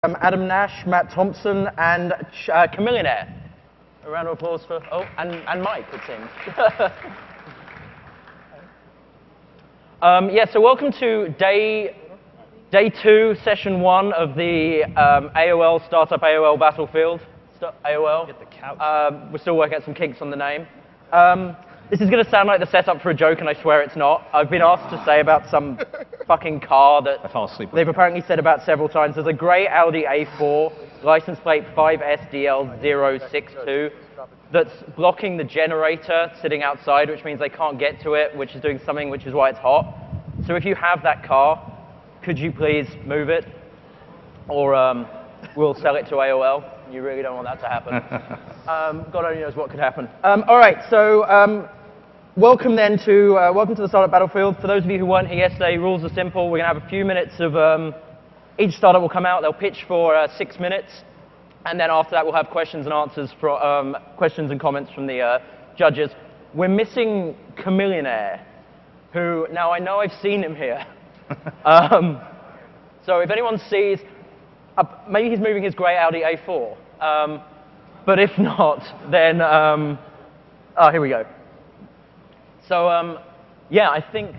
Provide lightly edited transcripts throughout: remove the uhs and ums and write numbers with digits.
Adam Nash, Matt Thompson, and Chamillionaire. A round of applause for, and Mike, it seems. Yeah, so welcome to day 2, session 1 of the AOL Startup AOL Battlefield. AOL. Get the couch. We're still working out some kinks on the name. This is going to sound like the setup for a joke, and I swear it's not. I've been asked to say about some fucking car that I fell asleep. they've apparently said about several times. There's a grey Audi A4, license plate 5SDL062, that's blocking the generator sitting outside, which means they can't get to it, which is doing something, which is why it's hot. So if you have that car, could you please move it? Or we'll sell it to AOL. You really don't want that to happen. God only knows what could happen. All right, so welcome then to the Startup Battlefield. For those of you who weren't here yesterday, rules are simple. We're going to have a few minutes of each startup will come out. They'll pitch for 6 minutes, and then after that we'll have questions and answers for questions and comments from the judges. We're missing Chamillionaire, who now I know I've seen him here. So if anyone sees, maybe he's moving his grey Audi A4. But if not, then here we go. So yeah, I think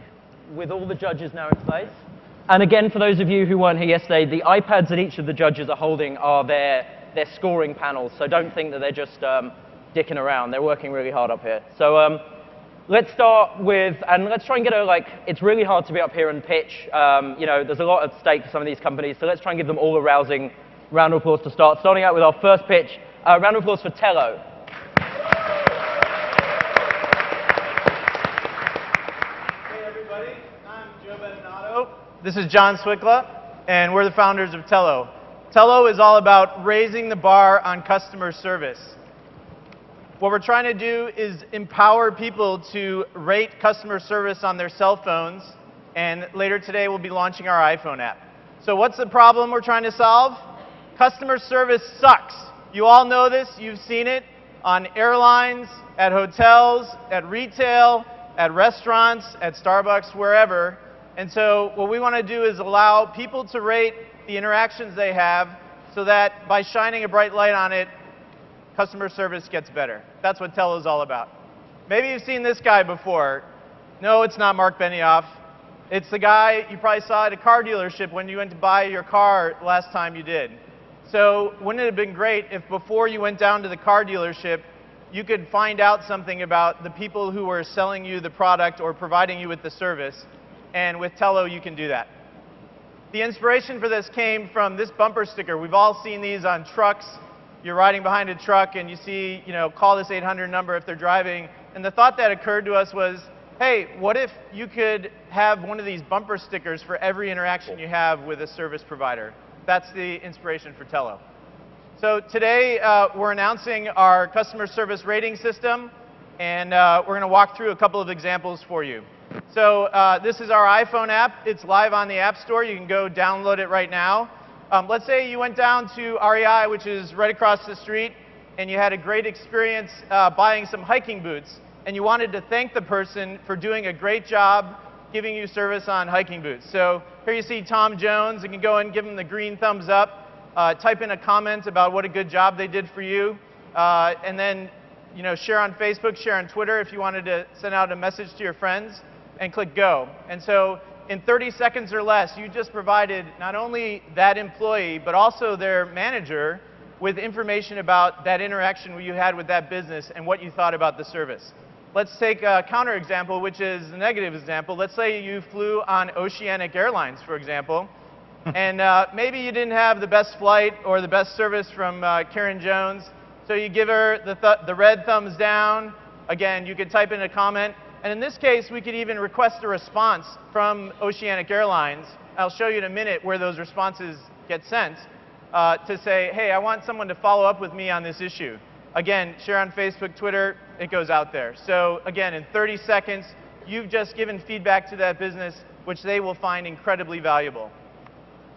with all the judges now in place, and again, for those of you who weren't here yesterday, the iPads that each of the judges are holding are their scoring panels. So don't think that they're just dicking around. They're working really hard up here. So let's start with, and let's try and get it's really hard to be up here and pitch. You know, there's a lot at stake for some of these companies, so let's try and give them all a rousing round of applause to start. Starting out with our first pitch, round of applause for Tello. Hey everybody, I'm Joe Bettinato. This is John Swickla, and we're the founders of Tello. Tello is all about raising the bar on customer service. What we're trying to do is empower people to rate customer service on their cell phones, and later today we'll be launching our iPhone app. So what's the problem we're trying to solve? Customer service sucks. You all know this, you've seen it on airlines, at hotels, at retail, at restaurants, at Starbucks, wherever. And so what we want to do is allow people to rate the interactions they have so that by shining a bright light on it, customer service gets better. That's what Tello is all about. Maybe you've seen this guy before. No, it's not Mark Benioff. It's the guy you probably saw at a car dealership when you went to buy your car last time you did. So wouldn't it have been great if before you went down to the car dealership, you could find out something about the people who were selling you the product or providing you with the service, and with Tello you can do that. The inspiration for this came from this bumper sticker. We've all seen these on trucks. You're riding behind a truck and you see, call this 800 number if they're driving. And the thought that occurred to us was, hey, what if you could have one of these bumper stickers for every interaction you have with a service provider? That's the inspiration for Tello. So today we're announcing our customer service rating system, and we're going to walk through a couple of examples for you. So this is our iPhone app. It's live on the App Store. You can go download it right now. Let's say you went down to REI, which is right across the street, and you had a great experience buying some hiking boots, and you wanted to thank the person for doing a great job giving you service on hiking boots. So here you see Tom Jones. You can go and give him the green thumbs up, type in a comment about what a good job they did for you, and then share on Facebook, share on Twitter if you wanted to send out a message to your friends, and click go. And so in 30 seconds or less, you just provided not only that employee, but also their manager with information about that interaction you had with that business and what you thought about the service. Let's take a counterexample, which is the negative example. Let's say you flew on Oceanic Airlines, for example, and maybe you didn't have the best flight or the best service from Karen Jones, so you give her the red thumbs down. Again, you could type in a comment. And in this case, we could even request a response from Oceanic Airlines. I'll show you in a minute where those responses get sent to say, hey, I want someone to follow up with me on this issue. Again, share on Facebook, Twitter, it goes out there. So again, in 30 seconds, you've just given feedback to that business, which they will find incredibly valuable.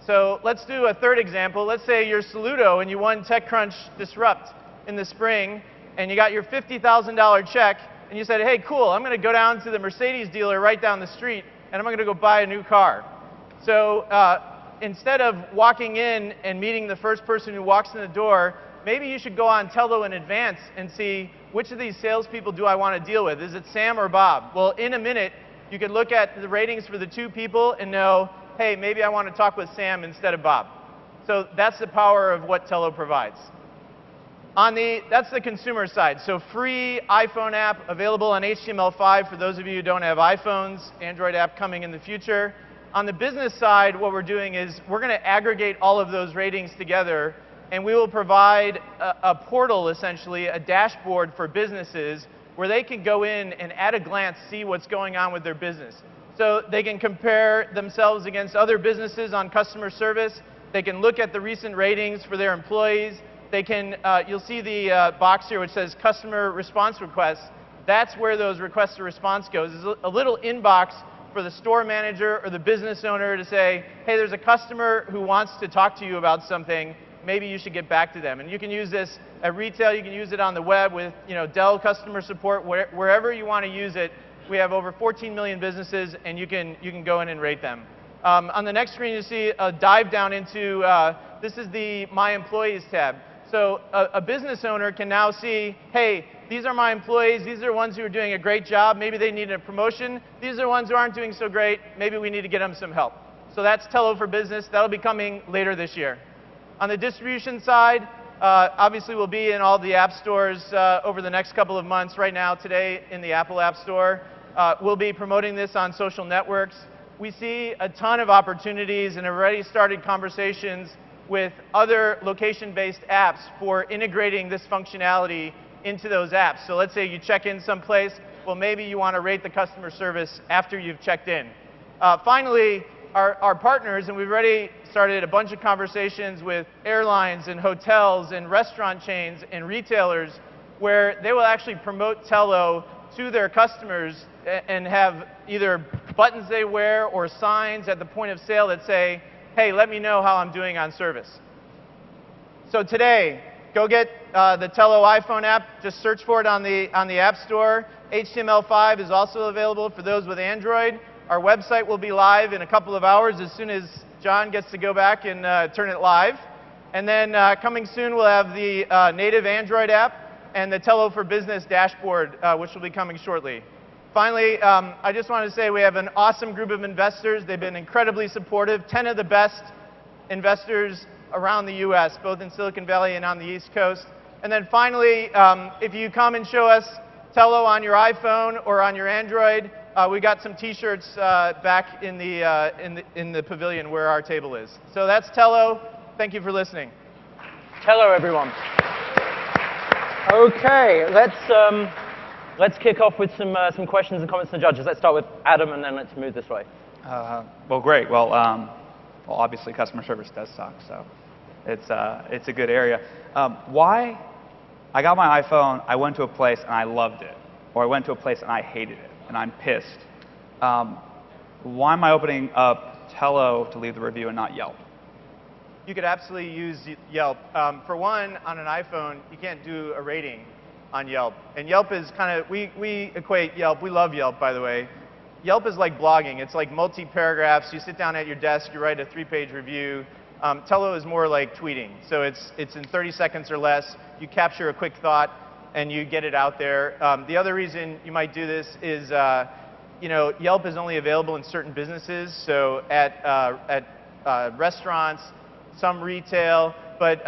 So let's do a third example. Let's say you're Saludo and you won TechCrunch Disrupt in the spring, and you got your $50,000 check, and you said, hey, cool, I'm going to go down to the Mercedes dealer right down the street, and I'm going to go buy a new car. So instead of walking in and meeting the first person who walks in the door, maybe you should go on Tello in advance and see which of these salespeople do I want to deal with. Is it Sam or Bob? Well, in a minute, you can look at the ratings for the two people and know, hey, maybe I want to talk with Sam instead of Bob. So that's the power of what Tello provides. That's the consumer side. So free iPhone app available on HTML5 for those of you who don't have iPhones, Android app coming in the future. On the business side, what we're doing is we're going to aggregate all of those ratings together, and we will provide a portal, essentially, a dashboard for businesses where they can go in and at a glance see what's going on with their business. So they can compare themselves against other businesses on customer service. They can look at the recent ratings for their employees. They can, you'll see the box here which says customer response requests. That's where those requests to response goes. There's a little inbox for the store manager or the business owner to say, hey, there's a customer who wants to talk to you about something. Maybe you should get back to them. And you can use this at retail. You can use it on the web with Dell customer support. Wherever you want to use it, we have over 14 million businesses, and you can go in and rate them. On the next screen, you see a dive down into, this is the My Employees tab. So a business owner can now see, hey, these are my employees. These are ones who are doing a great job. Maybe they need a promotion. These are ones who aren't doing so great. Maybe we need to get them some help. So that's Tello for Business. That'll be coming later this year. On the distribution side, obviously we'll be in all the app stores over the next couple of months. Right now, today, in the Apple App Store. We'll be promoting this on social networks. We see a ton of opportunities and have already started conversations with other location-based apps for integrating this functionality into those apps. So let's say you check in someplace. Well, maybe you want to rate the customer service after you've checked in. Finally, our partners, and we've already started a bunch of conversations with airlines and hotels and restaurant chains and retailers where they will actually promote Tello to their customers and have either buttons they wear or signs at the point of sale that say, hey, let me know how I'm doing on service. So today, go get the Tello iPhone app. Just search for it on the App Store. HTML5 is also available for those with Android. Our website will be live in a couple of hours as soon as John gets to go back and turn it live. And then coming soon, we'll have the native Android app and the Tello for Business dashboard, which will be coming shortly. Finally, I just want to say we have an awesome group of investors. They've been incredibly supportive, 10 of the best investors around the US, both in Silicon Valley and on the East Coast. And then finally, if you come and show us Tello on your iPhone or on your Android, we got some T-shirts back in the pavilion where our table is. So that's Tello. Thank you for listening. Tello, everyone. OK, let's kick off with some questions and comments from the judges. Let's start with Adam, and then let's move this way. Well, great. Well, obviously, customer service does suck, so it's a good area. Why? I got my iPhone, I went to a place, and I loved it. Or I went to a place, and I hated it, and I'm pissed. Why am I opening up Tello to leave the review and not Yelp? You could absolutely use Yelp. For one, on an iPhone, you can't do a rating on Yelp. And Yelp is kind of, we equate Yelp, we love Yelp, by the way. Yelp is like blogging. It's like multi-paragraphs. You sit down at your desk, you write a 3-page review. Tello is more like tweeting. So it's in 30 seconds or less. You capture a quick thought, and you get it out there. The other reason you might do this is, Yelp is only available in certain businesses. So at restaurants, some retail, but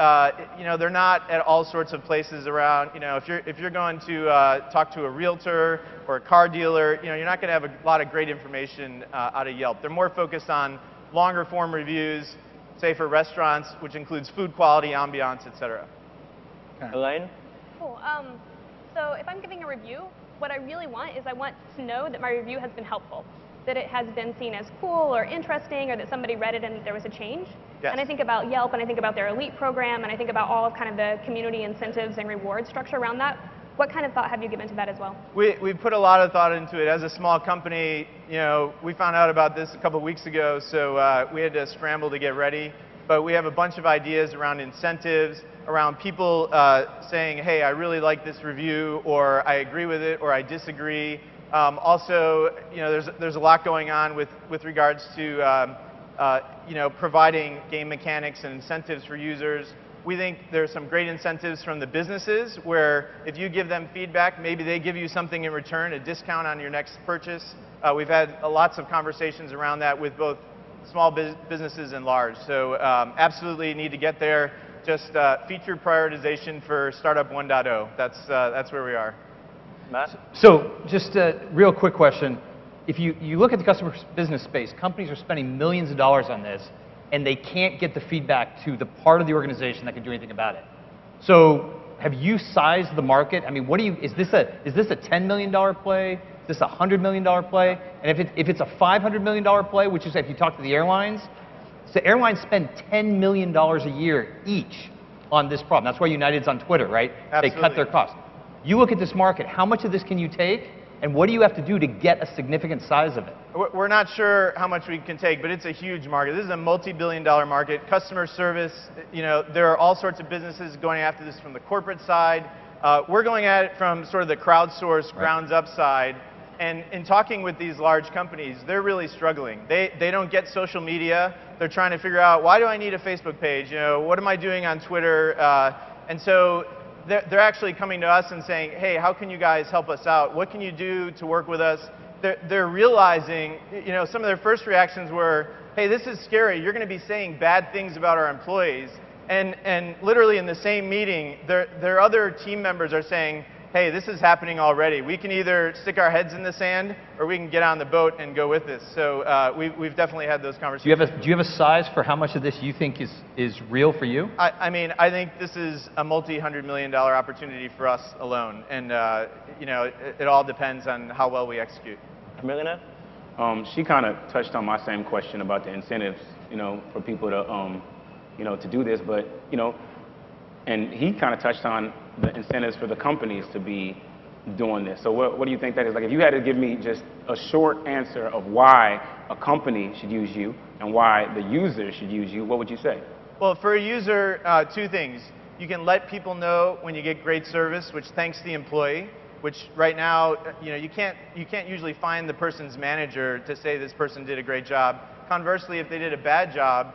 they're not at all sorts of places around. If you're going to talk to a realtor or a car dealer, you're not going to have a lot of great information out of Yelp. They're more focused on longer form reviews, say for restaurants, which includes food quality, ambiance, etc. Okay. Elaine? Cool. So if I'm giving a review, what I really want is I want to know that my review has been helpful, that it has been seen as cool or interesting, or that somebody read it and there was a change. Yes. And I think about Yelp, and I think about their elite program, and I think about all of kind of the community incentives and reward structure around that. What kind of thought have you given to that as well? We put a lot of thought into it. As a small company, we found out about this a couple of weeks ago, so we had to scramble to get ready. But we have a bunch of ideas around incentives, around people saying, hey, I really like this review, or I agree with it, or I disagree. Also, there's a lot going on with regards to providing game mechanics and incentives for users. We think there's some great incentives from the businesses where if you give them feedback, maybe they give you something in return, a discount on your next purchase. We've had lots of conversations around that with both small businesses and large. So absolutely need to get there. Just feature prioritization for Startup 1.0. That's where we are. Matt? So just a real quick question. If you look at the customer business space, companies are spending millions of dollars on this, and they can't get the feedback to the part of the organization that can do anything about it. So have you sized the market? I mean, is this a $10 million play? Is this a $100 million play? And if it's a $500 million play, which is if you talk to the airlines, so airlines spend $10 million a year each on this problem. That's why United's on Twitter, right? Absolutely. They cut their costs. You look at this market, how much of this can you take? And what do you have to do to get a significant size of it? We're not sure how much we can take, but it's a huge market. This is a multi-billion-dollar market. Customer service, there are all sorts of businesses going after this from the corporate side. We're going at it from sort of the crowdsourced, grounds-up side. And in talking with these large companies, they're really struggling. They don't get social media. They're trying to figure out, why do I need a Facebook page? What am I doing on Twitter? And so they're actually coming to us and saying, hey, how can you guys help us out? What can you do to work with us? They're realizing, some of their first reactions were, hey, this is scary. You're going to be saying bad things about our employees. And literally in the same meeting, their other team members are saying, hey, this is happening already. We can either stick our heads in the sand or we can get on the boat and go with this. So we've definitely had those conversations. Do you have a size for how much of this you think is real for you? I mean, I think this is a multi-$100 million opportunity for us alone. And it all depends on how well we execute. Chamillionaire? She kind of touched on my same question about the incentives, for people to, to do this. But, and he kind of touched on the incentives for the companies to be doing this. So what do you think that is? Like, if you had to give me just a short answer of why a company should use you and why the user should use you, what would you say? Well, for a user, two things. You can let people know when you get great service, which thanks the employee, which right now, you can't usually find the person's manager to say this person did a great job. Conversely, if they did a bad job,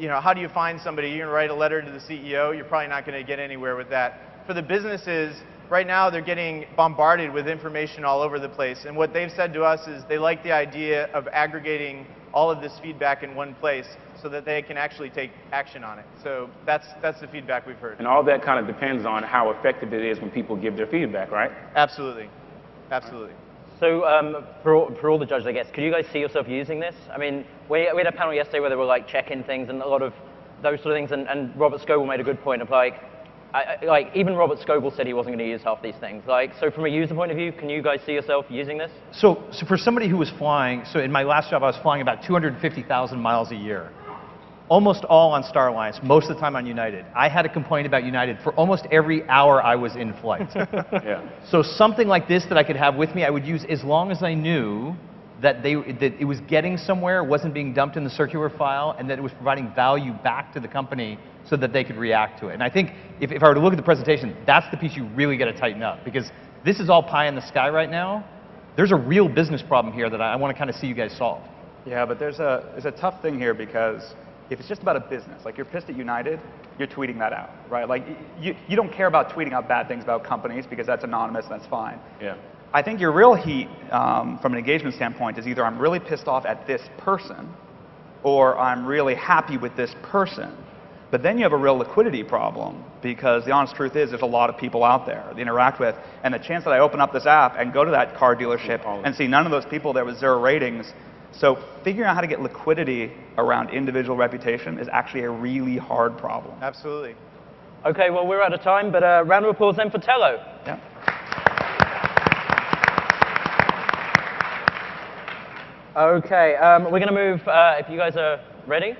how do you find somebody? You're going to write a letter to the CEO. You're probably not going to get anywhere with that. For the businesses, right now they're getting bombarded with information all over the place. And what they've said to us is they like the idea of aggregating all of this feedback in one place so that they can actually take action on it. So that's the feedback we've heard. And all that kind of depends on how effective it is when people give their feedback, right? Absolutely. Absolutely. So for all the judges, I guess, could you guys see yourself using this? I mean, we had a panel yesterday where they were like checking things and a lot of those sort of things. And Robert Scoble made a good point of even Robert Scoble said he wasn't going to use half these things. So from a user point of view, can you guys see yourself using this? So for somebody who was flying, so in my last job I was flying about 250,000 miles a year. Almost all on Star Alliance, most of the time on United. I had a complaint about United for almost every hour I was in flight. Yeah. So something like this that I could have with me, I would use as long as I knew that it was getting somewhere, wasn't being dumped in the circular file, and that it was providing value back to the company so that they could react to it. And I think if I were to look at the presentation, that's the piece you really got to tighten up, because this is all pie in the sky right now. There's a real business problem here that I want to kind of see you guys solve. Yeah, but there's a tough thing here, because if it's just about a business, like you're pissed at United, you're tweeting that out, right? Like you don't care about tweeting out bad things about companies because that's anonymous and that's fine. Yeah. I think your real heat from an engagement standpoint is either I'm really pissed off at this person or I'm really happy with this person. But then you have a real liquidity problem, because the honest truth is there's a lot of people out there to interact with, and the chance that I open up this app and go to that car dealership and see none of those people there with 0 ratings. So figuring out how to get liquidity around individual reputation is actually a really hard problem. Absolutely. Okay, well, we're out of time, but a round of applause then for Tello. Yeah. Okay, we're going to move, if you guys are ready.